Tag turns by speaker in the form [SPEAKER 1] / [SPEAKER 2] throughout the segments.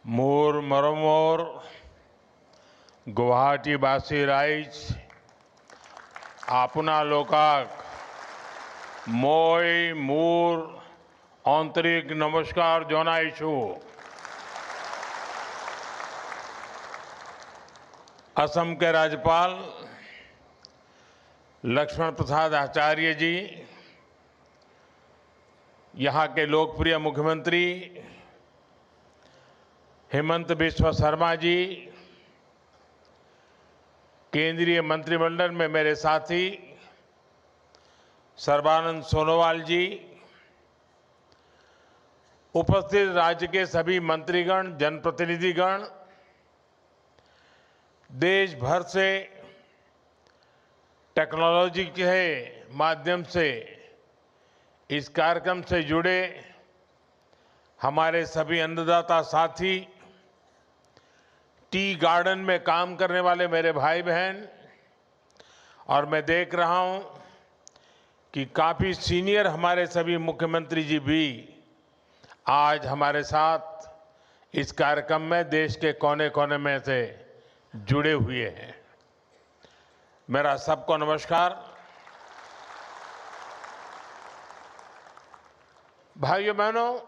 [SPEAKER 1] मोर मरमोर गुवाहाटीबासी रायज आपनालोकाक मोय मूर आंतरिक नमस्कार जनायछु। असम के राज्यपाल लक्ष्मण प्रसाद आचार्य जी, यहाँ के लोकप्रिय मुख्यमंत्री हेमंत बिस्वा शर्मा जी, केंद्रीय मंत्रिमंडल में मेरे साथी सर्बानंद सोनोवाल जी, उपस्थित राज्य के सभी मंत्रीगण, जनप्रतिनिधिगण, देश भर से टेक्नोलॉजी के माध्यम से इस कार्यक्रम से जुड़े हमारे सभी अन्नदाता साथी, टी गार्डन में काम करने वाले मेरे भाई बहन, और मैं देख रहा हूं कि काफी सीनियर हमारे सभी मुख्यमंत्री जी भी आज हमारे साथ इस कार्यक्रम में देश के कोने कोने में से जुड़े हुए हैं। मेरा सबको नमस्कार। भाइयों बहनों,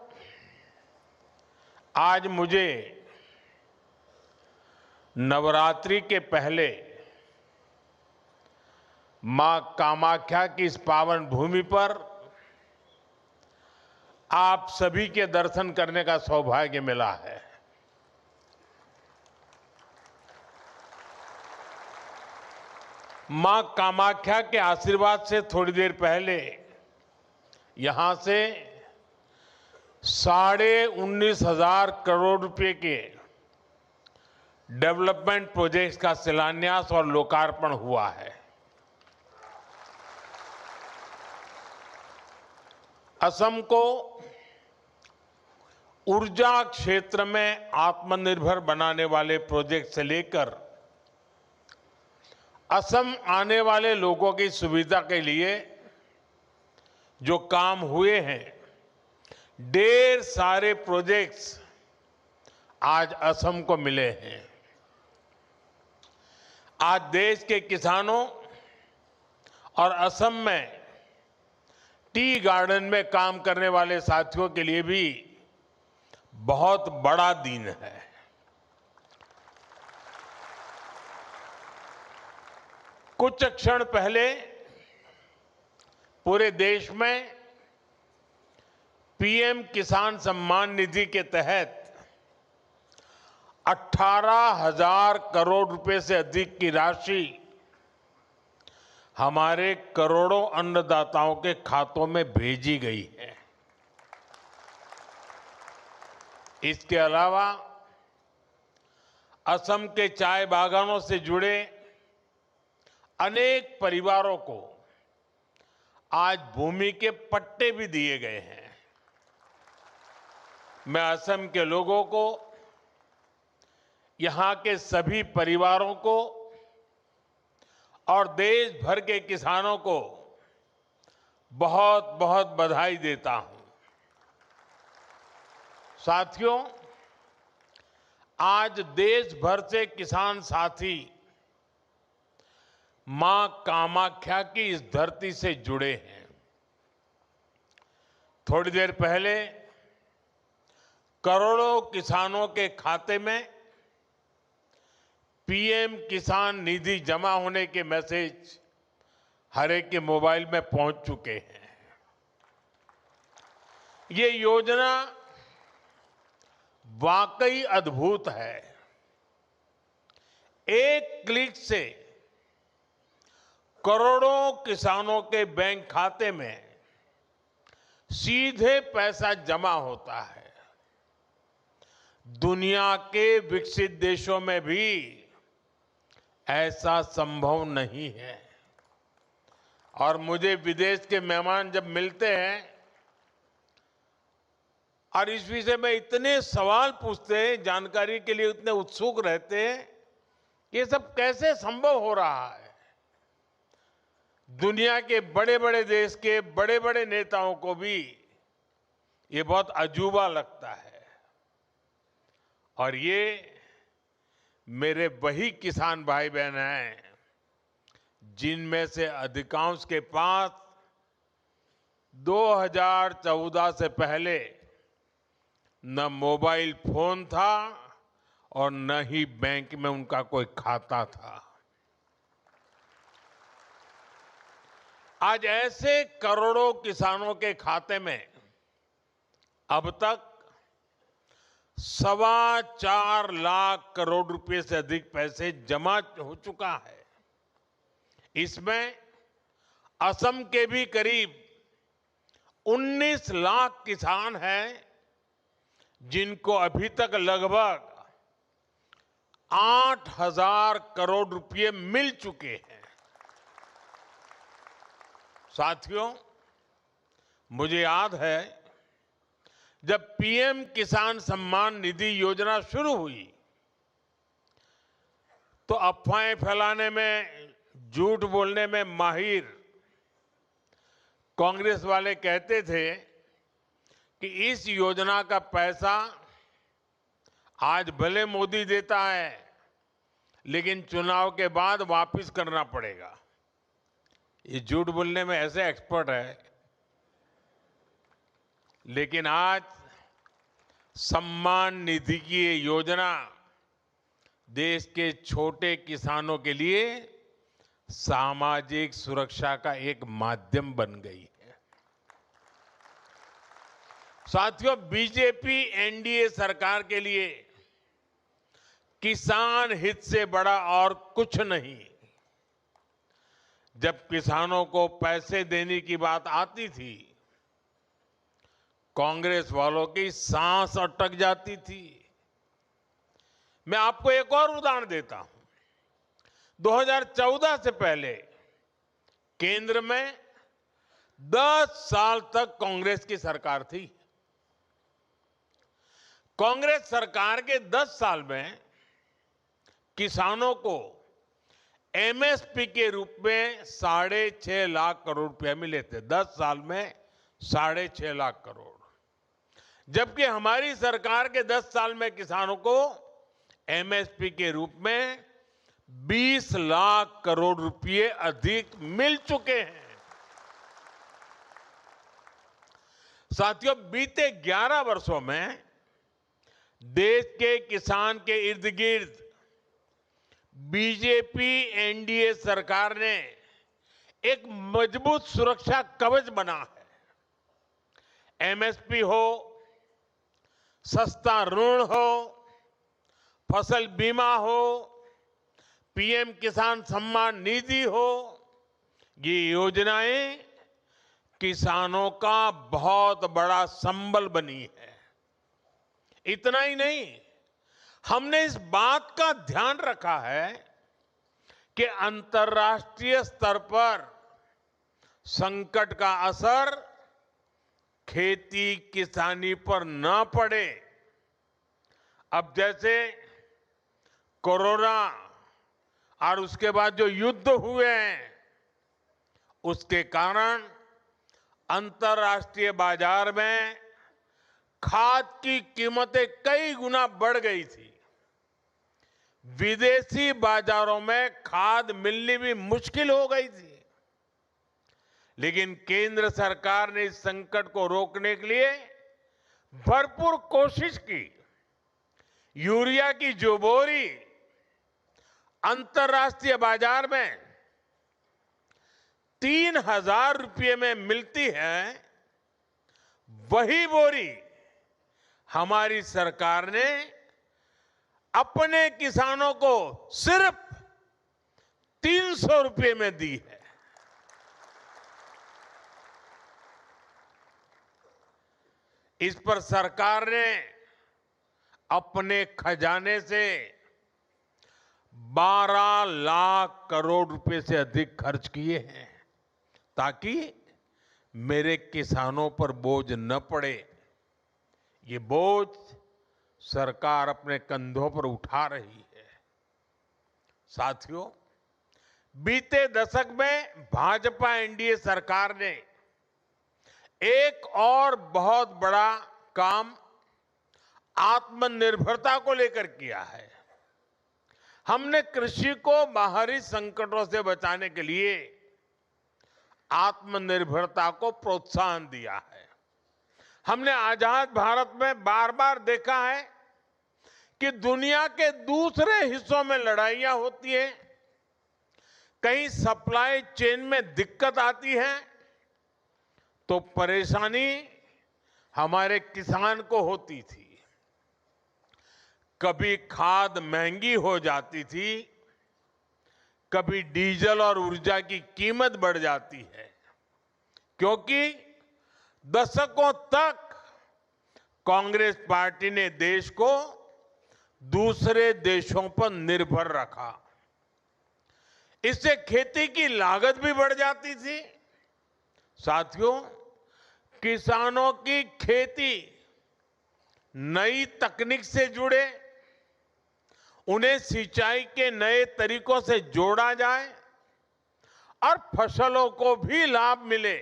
[SPEAKER 1] आज मुझे नवरात्रि के पहले मां कामाख्या की इस पावन भूमि पर आप सभी के दर्शन करने का सौभाग्य मिला है। मां कामाख्या के आशीर्वाद से थोड़ी देर पहले यहां से 19,500 करोड़ रुपए के डेवलपमेंट प्रोजेक्ट्स का शिलान्यास और लोकार्पण हुआ है। असम को ऊर्जा क्षेत्र में आत्मनिर्भर बनाने वाले प्रोजेक्ट से लेकर असम आने वाले लोगों की सुविधा के लिए जो काम हुए हैं, ढेर सारे प्रोजेक्ट्स आज असम को मिले हैं। आज देश के किसानों और असम में टी गार्डन में काम करने वाले साथियों के लिए भी बहुत बड़ा दिन है। कुछ क्षण पहले पूरे देश में पीएम किसान सम्मान निधि के तहत 18,000 करोड़ रुपए से अधिक की राशि हमारे करोड़ों अन्नदाताओं के खातों में भेजी गई है। इसके अलावा असम के चाय बागानों से जुड़े अनेक परिवारों को आज भूमि के पट्टे भी दिए गए हैं। मैं असम के लोगों को, यहां के सभी परिवारों को और देश भर के किसानों को बहुत बहुत बधाई देता हूं। साथियों, आज देश भर से किसान साथी मां कामाख्या की इस धरती से जुड़े हैं। थोड़ी देर पहले करोड़ों किसानों के खाते में पीएम किसान निधि जमा होने के मैसेज हर एक के मोबाइल में पहुंच चुके हैं। ये योजना वाकई अद्भुत है। एक क्लिक से करोड़ों किसानों के बैंक खाते में सीधे पैसा जमा होता है। दुनिया के विकसित देशों में भी ऐसा संभव नहीं है। और मुझे विदेश के मेहमान जब मिलते हैं और इस विषय में इतने सवाल पूछते हैं, जानकारी के लिए इतने उत्सुक रहते हैं, ये सब कैसे संभव हो रहा है। दुनिया के बड़े बड़े देश के बड़े बड़े नेताओं को भी ये बहुत अजूबा लगता है। और ये मेरे वही किसान भाई बहन हैं जिनमें से अधिकांश के पास 2014 से पहले न मोबाइल फोन था और न ही बैंक में उनका कोई खाता था। आज ऐसे करोड़ों किसानों के खाते में अब तक 4.25 लाख करोड़ रुपए से अधिक पैसे जमा हो चुका है। इसमें असम के भी करीब 19 लाख किसान हैं जिनको अभी तक लगभग 8,000 करोड़ रुपए मिल चुके हैं। साथियों, मुझे याद है जब पीएम किसान सम्मान निधि योजना शुरू हुई तो अफवाहें फैलाने में, झूठ बोलने में माहिर कांग्रेस वाले कहते थे कि इस योजना का पैसा आज भले मोदी देता है लेकिन चुनाव के बाद वापस करना पड़ेगा। ये झूठ बोलने में ऐसे एक्सपर्ट है। लेकिन आज सम्मान निधि की ये योजना देश के छोटे किसानों के लिए सामाजिक सुरक्षा का एक माध्यम बन गई है। साथियों, बीजेपी एनडीए सरकार के लिए किसान हित से बड़ा और कुछ नहीं। जब किसानों को पैसे देने की बात आती थी, कांग्रेस वालों की सांस अटक जाती थी। मैं आपको एक और उदाहरण देता हूं। 2014 से पहले केंद्र में 10 साल तक कांग्रेस की सरकार थी। कांग्रेस सरकार के 10 साल में किसानों को एमएसपी के रूप में 6.5 लाख करोड़ रुपए मिले थे। 10 साल में 6.5 लाख करोड़, जबकि हमारी सरकार के 10 साल में किसानों को एमएसपी के रूप में 20 लाख करोड़ रुपए अधिक मिल चुके हैं। साथियों, बीते 11 वर्षों में देश के किसान के इर्द गिर्द बीजेपी एनडीए सरकार ने एक मजबूत सुरक्षा कवच बना है। एमएसपी हो, सस्ता ऋण हो, फसल बीमा हो, पीएम किसान सम्मान निधि हो, ये योजनाएं किसानों का बहुत बड़ा संबल बनी है। इतना ही नहीं, हमने इस बात का ध्यान रखा है कि अंतर्राष्ट्रीय स्तर पर संकट का असर खेती किसानी पर न पड़े। अब जैसे कोरोना और उसके बाद जो युद्ध हुए हैं, उसके कारण अंतर्राष्ट्रीय बाजार में खाद की कीमतें कई गुना बढ़ गई थी। विदेशी बाजारों में खाद मिलनी भी मुश्किल हो गई थी। लेकिन केंद्र सरकार ने इस संकट को रोकने के लिए भरपूर कोशिश की। यूरिया की जो बोरी अंतर्राष्ट्रीय बाजार में 3,000 रुपये में मिलती है, वही बोरी हमारी सरकार ने अपने किसानों को सिर्फ 300 रुपये में दी है। इस पर सरकार ने अपने खजाने से 12 लाख करोड़ रुपए से अधिक खर्च किए हैं ताकि मेरे किसानों पर बोझ न पड़े। ये बोझ सरकार अपने कंधों पर उठा रही है। साथियों, बीते दशक में भाजपा एनडीए सरकार ने एक और बहुत बड़ा काम आत्मनिर्भरता को लेकर किया है। हमने कृषि को बाहरी संकटों से बचाने के लिए आत्मनिर्भरता को प्रोत्साहन दिया है। हमने आजाद भारत में बार बार देखा है कि दुनिया के दूसरे हिस्सों में लड़ाइयां होती हैं, कहीं सप्लाई चेन में दिक्कत आती है तो परेशानी हमारे किसान को होती थी। कभी खाद महंगी हो जाती थी, कभी डीजल और ऊर्जा की कीमत बढ़ जाती है, क्योंकि दशकों तक कांग्रेस पार्टी ने देश को दूसरे देशों पर निर्भर रखा। इससे खेती की लागत भी बढ़ जाती थी। साथियों, किसानों की खेती नई तकनीक से जुड़े, उन्हें सिंचाई के नए तरीकों से जोड़ा जाए और फसलों को भी लाभ मिले,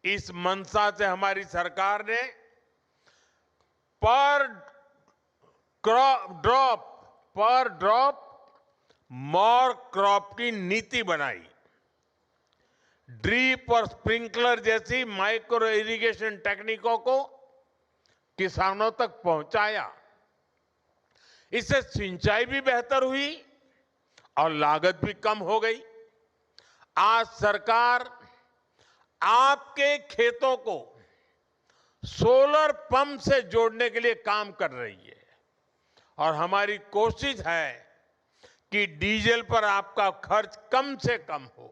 [SPEAKER 1] इस मंशा से हमारी सरकार ने पर ड्रॉप मोर क्रॉप की नीति बनाई। ड्रिप और स्प्रिंकलर जैसी माइक्रो इरिगेशन टेक्निकों को किसानों तक पहुंचाया। इससे सिंचाई भी बेहतर हुई और लागत भी कम हो गई। आज सरकार आपके खेतों को सोलर पंप से जोड़ने के लिए काम कर रही है और हमारी कोशिश है कि डीजल पर आपका खर्च कम से कम हो।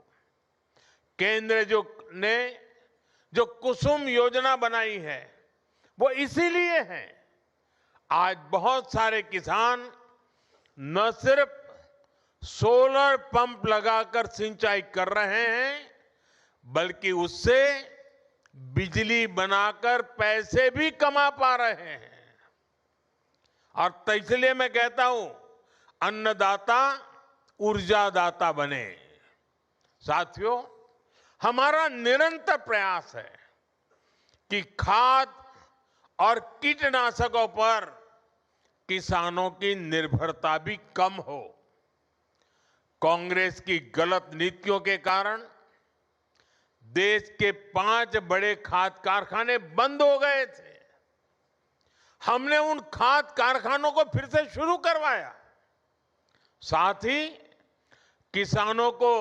[SPEAKER 1] केंद्र ने जो कुसुम योजना बनाई है वो इसीलिए है। आज बहुत सारे किसान न सिर्फ सोलर पंप लगाकर सिंचाई कर रहे हैं, बल्कि उससे बिजली बनाकर पैसे भी कमा पा रहे हैं। और इसलिए मैं कहता हूं, अन्नदाता ऊर्जादाता बने। साथियों, हमारा निरंतर प्रयास है कि खाद और कीटनाशकों पर किसानों की निर्भरता भी कम हो। कांग्रेस की गलत नीतियों के कारण देश के 5 बड़े खाद कारखाने बंद हो गए थे। हमने उन खाद कारखानों को फिर से शुरू करवाया। साथ ही किसानों को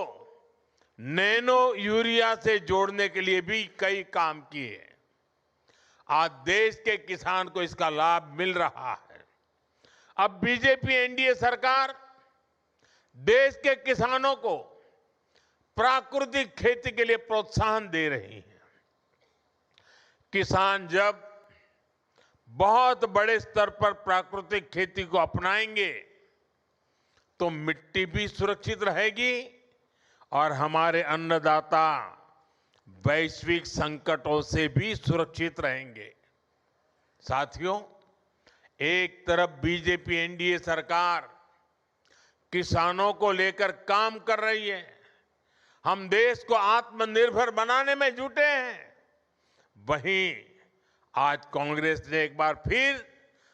[SPEAKER 1] नैनो यूरिया से जोड़ने के लिए भी कई काम किए। आज देश के किसान को इसका लाभ मिल रहा है। अब बीजेपी एनडीए सरकार देश के किसानों को प्राकृतिक खेती के लिए प्रोत्साहन दे रही है। किसान जब बहुत बड़े स्तर पर प्राकृतिक खेती को अपनाएंगे तो मिट्टी भी सुरक्षित रहेगी और हमारे अन्नदाता वैश्विक संकटों से भी सुरक्षित रहेंगे। साथियों, एक तरफ बीजेपी एनडीए सरकार किसानों को लेकर काम कर रही है, हम देश को आत्मनिर्भर बनाने में जुटे हैं। वहीं आज कांग्रेस ने एक बार फिर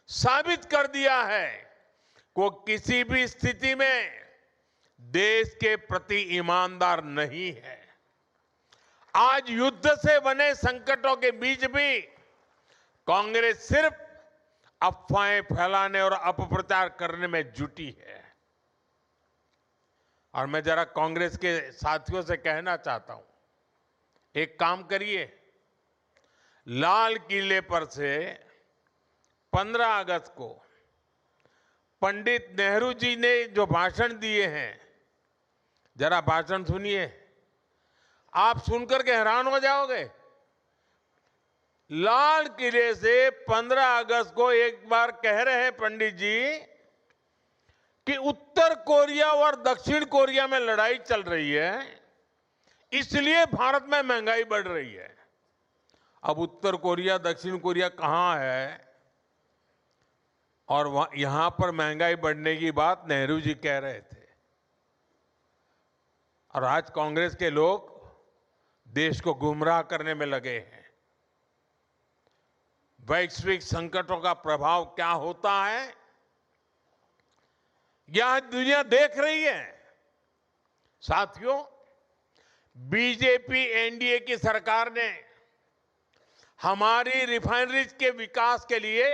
[SPEAKER 1] साबित कर दिया है कि वो किसी भी स्थिति में देश के प्रति ईमानदार नहीं है। आज युद्ध से बने संकटों के बीच भी कांग्रेस सिर्फ अफवाहें फैलाने और अपप्रचार करने में जुटी है। और मैं जरा कांग्रेस के साथियों से कहना चाहता हूं, एक काम करिए, लाल किले पर से 15 अगस्त को पंडित नेहरू जी ने जो भाषण दिए हैं, जरा भाषण सुनिए, आप सुनकर के हैरान हो जाओगे। लाल किले से 15 अगस्त को एक बार कह रहे हैं पंडित जी कि उत्तर कोरिया और दक्षिण कोरिया में लड़ाई चल रही है, इसलिए भारत में महंगाई बढ़ रही है। अब उत्तर कोरिया दक्षिण कोरिया कहां है और यहां पर महंगाई बढ़ने की बात नेहरू जी कह रहे थे। और आज कांग्रेस के लोग देश को गुमराह करने में लगे हैं। वैश्विक संकटों का प्रभाव क्या होता है, यह दुनिया देख रही है। साथियों, बीजेपी एनडीए की सरकार ने हमारी रिफाइनरीज के विकास के लिए,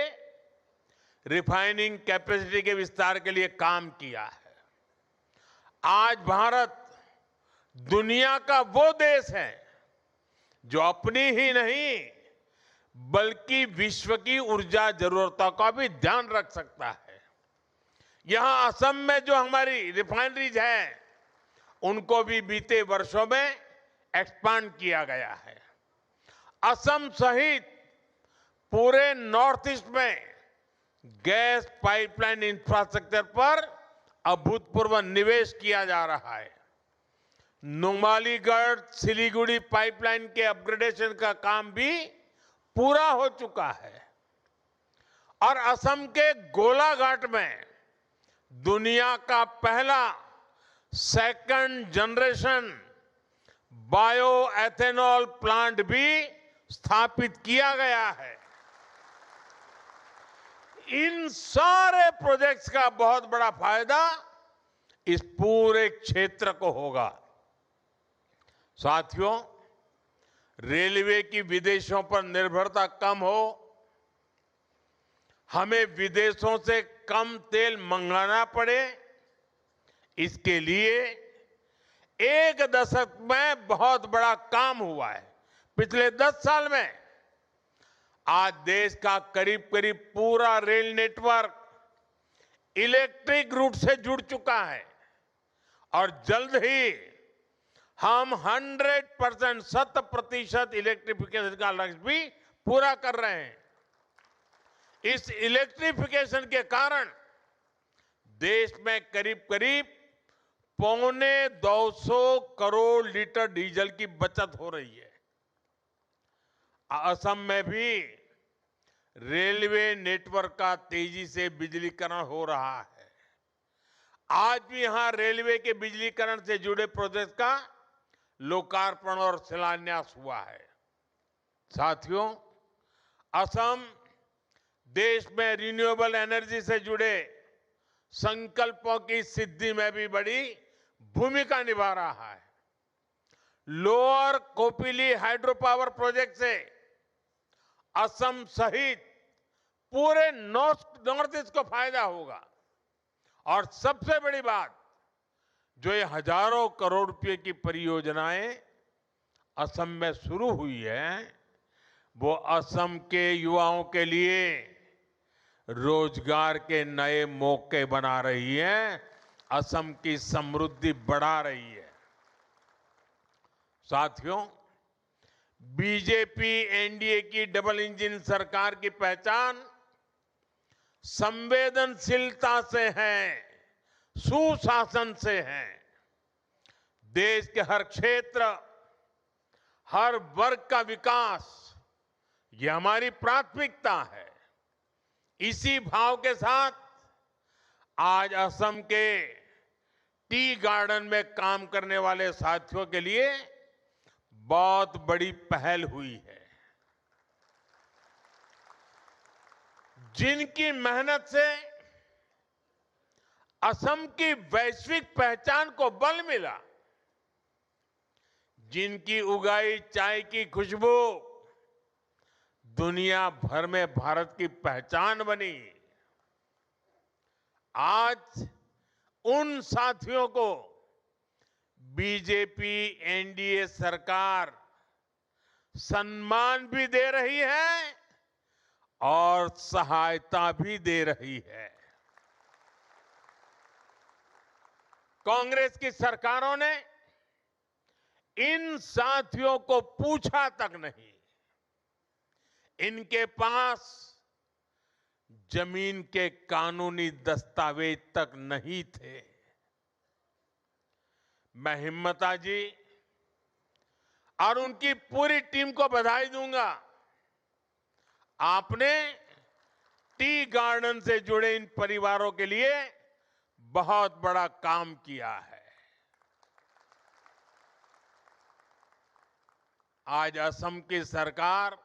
[SPEAKER 1] रिफाइनिंग कैपेसिटी के विस्तार के लिए काम किया है। आज भारत दुनिया का वो देश है जो अपनी ही नहीं बल्कि विश्व की ऊर्जा जरूरतों का भी ध्यान रख सकता है। यहां असम में जो हमारी रिफाइनरीज है, उनको भी बीते वर्षों में एक्सपांड किया गया है। असम सहित पूरे नॉर्थ ईस्ट में गैस पाइपलाइन इंफ्रास्ट्रक्चर पर अभूतपूर्व निवेश किया जा रहा है। नुमालीगढ़ सिलीगुड़ी पाइपलाइन के अपग्रेडेशन का काम भी पूरा हो चुका है और असम के गोलाघाट में दुनिया का पहला second generation bio ethanol plant भी स्थापित किया गया है। इन सारे प्रोजेक्ट्स का बहुत बड़ा फायदा इस पूरे क्षेत्र को होगा। साथियों, रेलवे की विदेशों पर निर्भरता कम हो, हमें विदेशों से कम तेल मंगाना पड़े, इसके लिए एक दशक में बहुत बड़ा काम हुआ है। पिछले 10 साल में आज देश का करीब करीब पूरा रेल नेटवर्क इलेक्ट्रिक रूट से जुड़ चुका है और जल्द ही हम 100% 100% इलेक्ट्रिफिकेशन का लक्ष्य भी पूरा कर रहे हैं। इस इलेक्ट्रिफिकेशन के कारण देश में करीब करीब 250 करोड़ लीटर डीजल की बचत हो रही है। असम में भी रेलवे नेटवर्क का तेजी से बिजलीकरण हो रहा है। आज भी यहां रेलवे के बिजलीकरण से जुड़े प्रोजेक्ट का लोकार्पण और शिलान्यास हुआ है। साथियों, असम देश में रिन्यूएबल एनर्जी से जुड़े संकल्पों की सिद्धि में भी बड़ी भूमिका निभा रहा है। Lower Kopili hydro power project से असम सहित पूरे नॉर्थ ईस्ट को फायदा होगा और सबसे बड़ी बात, जो ये हजारों करोड़ रुपए की परियोजनाएं असम में शुरू हुई है, वो असम के युवाओं के लिए रोजगार के नए मौके बना रही है, असम की समृद्धि बढ़ा रही है। साथियों, बीजेपी एनडीए की डबल इंजन सरकार की पहचान संवेदनशीलता से है, सुशासन से है। देश के हर क्षेत्र, हर वर्ग का विकास, ये हमारी प्राथमिकता है। इसी भाव के साथ आज असम के टी गार्डन में काम करने वाले साथियों के लिए बहुत बड़ी पहल हुई है। जिनकी मेहनत से असम की वैश्विक पहचान को बल मिला, जिनकी उगाई चाय की खुशबू दुनिया भर में भारत की पहचान बनी, आज उन साथियों को बीजेपी एनडीए सरकार सम्मान भी दे रही है और सहायता भी दे रही है। कांग्रेस की सरकारों ने इन साथियों को पूछा तक नहीं, इनके पास जमीन के कानूनी दस्तावेज तक नहीं थे। मैं हिम्मता जी और उनकी पूरी टीम को बधाई दूंगा। आपने टी गार्डन से जुड़े इन परिवारों के लिए बहुत बड़ा काम किया है। आज असम की सरकार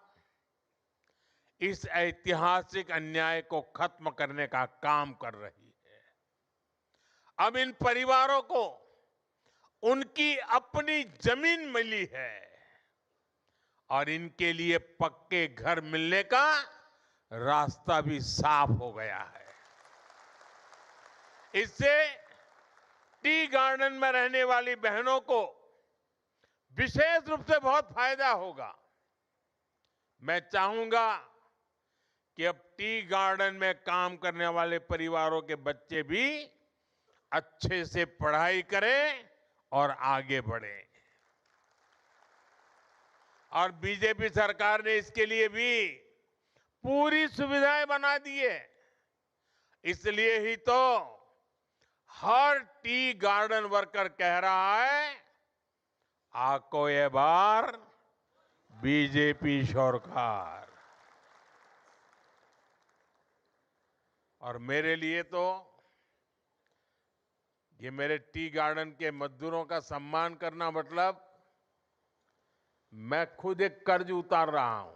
[SPEAKER 1] इस ऐतिहासिक अन्याय को खत्म करने का काम कर रही है। अब इन परिवारों को उनकी अपनी जमीन मिली है और इनके लिए पक्के घर मिलने का रास्ता भी साफ हो गया है। इससे टी गार्डन में रहने वाली बहनों को विशेष रूप से बहुत फायदा होगा। मैं चाहूंगा कि अब टी गार्डन में काम करने वाले परिवारों के बच्चे भी अच्छे से पढ़ाई करें और आगे बढ़ें। और बीजेपी सरकार ने इसके लिए भी पूरी सुविधाएं बना दी है। इसलिए ही तो हर टी गार्डन वर्कर कह रहा है, आको ये बार बीजेपी सरकार। और मेरे लिए तो ये मेरे टी गार्डन के मजदूरों का सम्मान करना मतलब मैं खुद एक कर्ज उतार रहा हूं,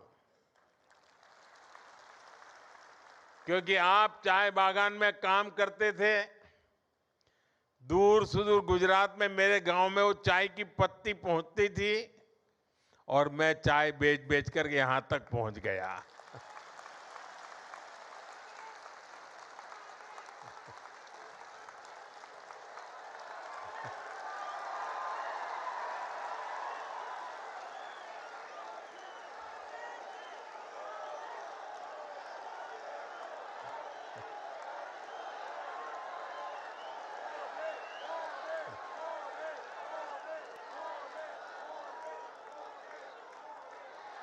[SPEAKER 1] क्योंकि आप चाय बागान में काम करते थे। दूर सुदूर गुजरात में मेरे गांव में वो चाय की पत्ती पहुंचती थी और मैं चाय बेच बेच कर यहां तक पहुंच गया।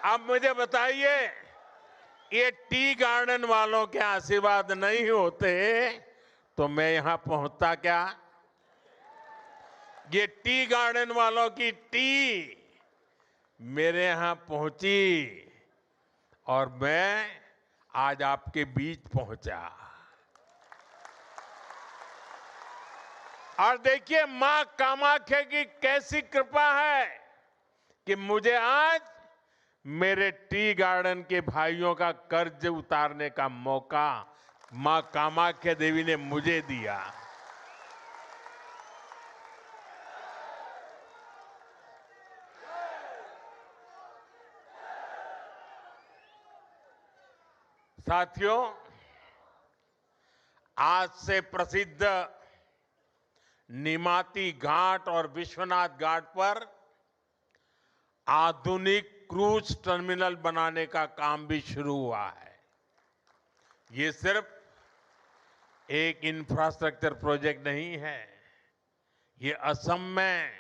[SPEAKER 1] अब मुझे बताइए, ये टी गार्डन वालों के आशीर्वाद नहीं होते तो मैं यहां पहुंचता क्या? ये टी गार्डन वालों की टी मेरे यहां पहुंची और मैं आज आपके बीच पहुंचा। और देखिए मां कामाख्या की कैसी कृपा है कि मुझे आज मेरे टी गार्डन के भाइयों का कर्ज उतारने का मौका मां कामाख्या देवी ने मुझे दिया। साथियों, आज से प्रसिद्ध निमाती घाट और विश्वनाथ घाट पर आधुनिक क्रूज टर्मिनल बनाने का काम भी शुरू हुआ है। ये सिर्फ एक इंफ्रास्ट्रक्चर प्रोजेक्ट नहीं है, ये असम में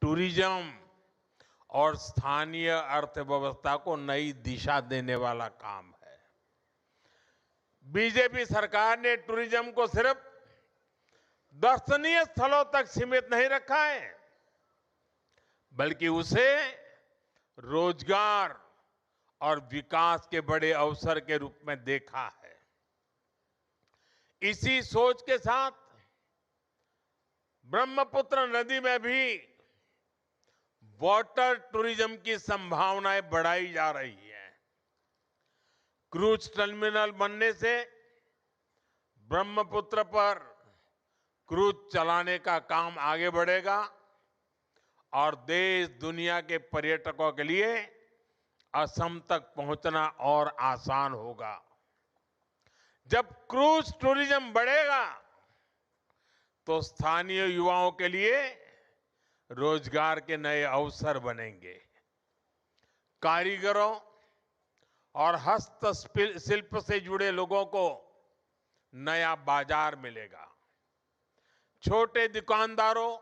[SPEAKER 1] टूरिज्म और स्थानीय अर्थव्यवस्था को नई दिशा देने वाला काम है। बीजेपी सरकार ने टूरिज्म को सिर्फ दर्शनीय स्थलों तक सीमित नहीं रखा है, बल्कि उसे रोजगार और विकास के बड़े अवसर के रूप में देखा है। इसी सोच के साथ ब्रह्मपुत्र नदी में भी वाटर टूरिज्म की संभावनाएं बढ़ाई जा रही हैं। क्रूज टर्मिनल बनने से ब्रह्मपुत्र पर क्रूज चलाने का काम आगे बढ़ेगा और देश दुनिया के पर्यटकों के लिए असम तक पहुंचना और आसान होगा। जब क्रूज टूरिज्म बढ़ेगा तो स्थानीय युवाओं के लिए रोजगार के नए अवसर बनेंगे। कारीगरों और हस्तशिल्प से जुड़े लोगों को नया बाजार मिलेगा। छोटे दुकानदारों,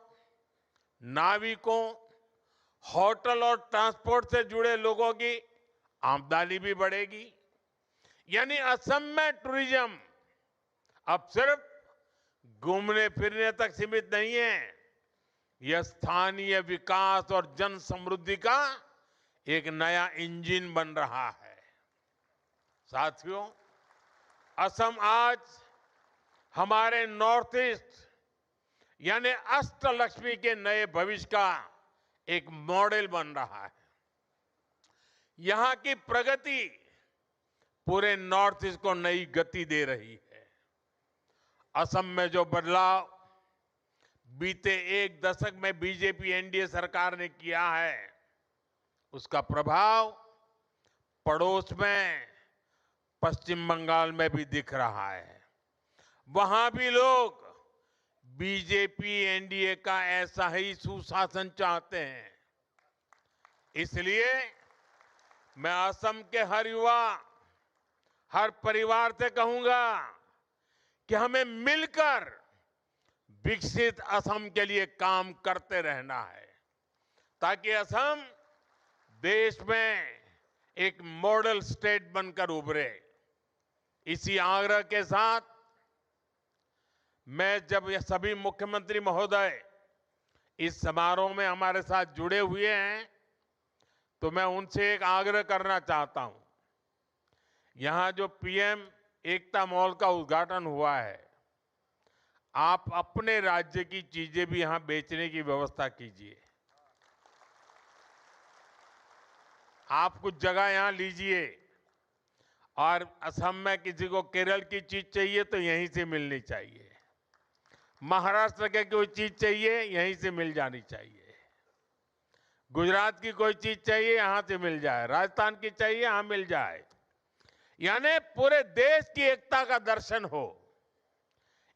[SPEAKER 1] नाविकों, होटल और ट्रांसपोर्ट से जुड़े लोगों की आमदनी भी बढ़ेगी। यानी असम में टूरिज्म अब सिर्फ घूमने फिरने तक सीमित नहीं है, यह स्थानीय विकास और जन समृद्धि का एक नया इंजन बन रहा है। साथियों, असम आज हमारे नॉर्थ ईस्ट यानी अष्टलक्ष्मी के नए भविष्य का एक मॉडल बन रहा है। यहां की प्रगति पूरे नॉर्थ ईस्ट को नई गति दे रही है। असम में जो बदलाव बीते एक दशक में बीजेपी एनडीए सरकार ने किया है, उसका प्रभाव पड़ोस में पश्चिम बंगाल में भी दिख रहा है। वहां भी लोग बीजेपी एनडीए का ऐसा ही सुशासन चाहते हैं। इसलिए मैं असम के हर युवा, हर परिवार से कहूंगा कि हमें मिलकर विकसित असम के लिए काम करते रहना है, ताकि असम देश में एक मॉडल स्टेट बनकर उभरे। इसी आग्रह के साथ मैं जब ये सभी मुख्यमंत्री महोदय इस समारोह में हमारे साथ जुड़े हुए हैं, तो मैं उनसे एक आग्रह करना चाहता हूं। यहां जो पीएम एकता मॉल का उद्घाटन हुआ है, आप अपने राज्य की चीजें भी यहां बेचने की व्यवस्था कीजिए। आप कुछ जगह यहां लीजिए, और असम में किसी को केरल की चीज चाहिए तो यहीं से मिलनी चाहिए, महाराष्ट्र के कोई चीज चाहिए यहीं से मिल जानी चाहिए, गुजरात की कोई चीज चाहिए यहां से मिल जाए, राजस्थान की चाहिए यहां मिल जाए। यानी पूरे देश की एकता का दर्शन हो।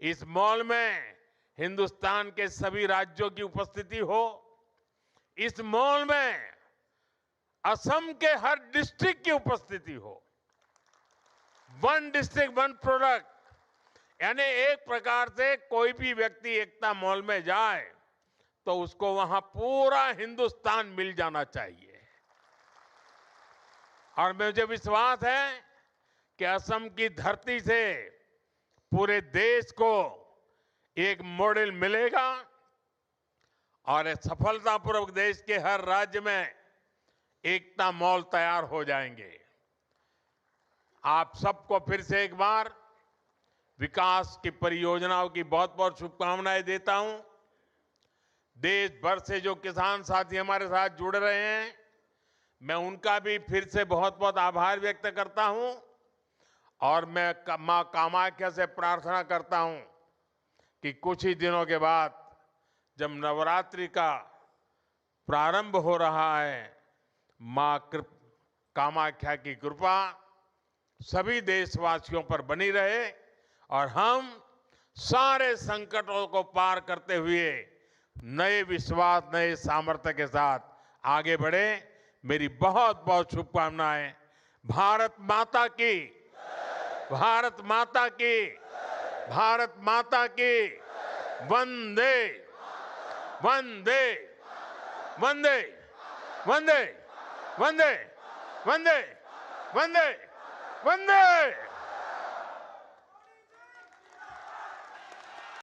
[SPEAKER 1] इस मॉल में हिंदुस्तान के सभी राज्यों की उपस्थिति हो। इस मॉल में असम के हर डिस्ट्रिक्ट की उपस्थिति हो। वन डिस्ट्रिक्ट वन प्रोडक्ट, यानी एक प्रकार से कोई भी व्यक्ति एकता मॉल में जाए तो उसको वहां पूरा हिंदुस्तान मिल जाना चाहिए। और मुझे विश्वास है कि असम की धरती से पूरे देश को एक मॉडल मिलेगा, और सफलतापूर्वक देश के हर राज्य में एकता मॉल तैयार हो जाएंगे। आप सबको फिर से एक बार विकास की परियोजनाओं की बहुत बहुत शुभकामनाएं देता हूं। देश भर से जो किसान साथी हमारे साथ जुड़ रहे हैं, मैं उनका भी फिर से बहुत बहुत आभार व्यक्त करता हूं। और मैं मां कामाख्या से प्रार्थना करता हूं कि कुछ ही दिनों के बाद जब नवरात्रि का प्रारंभ हो रहा है, मां कामाख्या की कृपा सभी देशवासियों पर बनी रहे और हम सारे संकटों को पार करते हुए नए विश्वास, नए सामर्थ्य के साथ आगे बढ़े। मेरी बहुत बहुत शुभकामनाएं। भारत माता की, भारत माता की, भारत माता की। वंदे वंदे वंदे वंदे वंदे वंदे वंदे वंदे।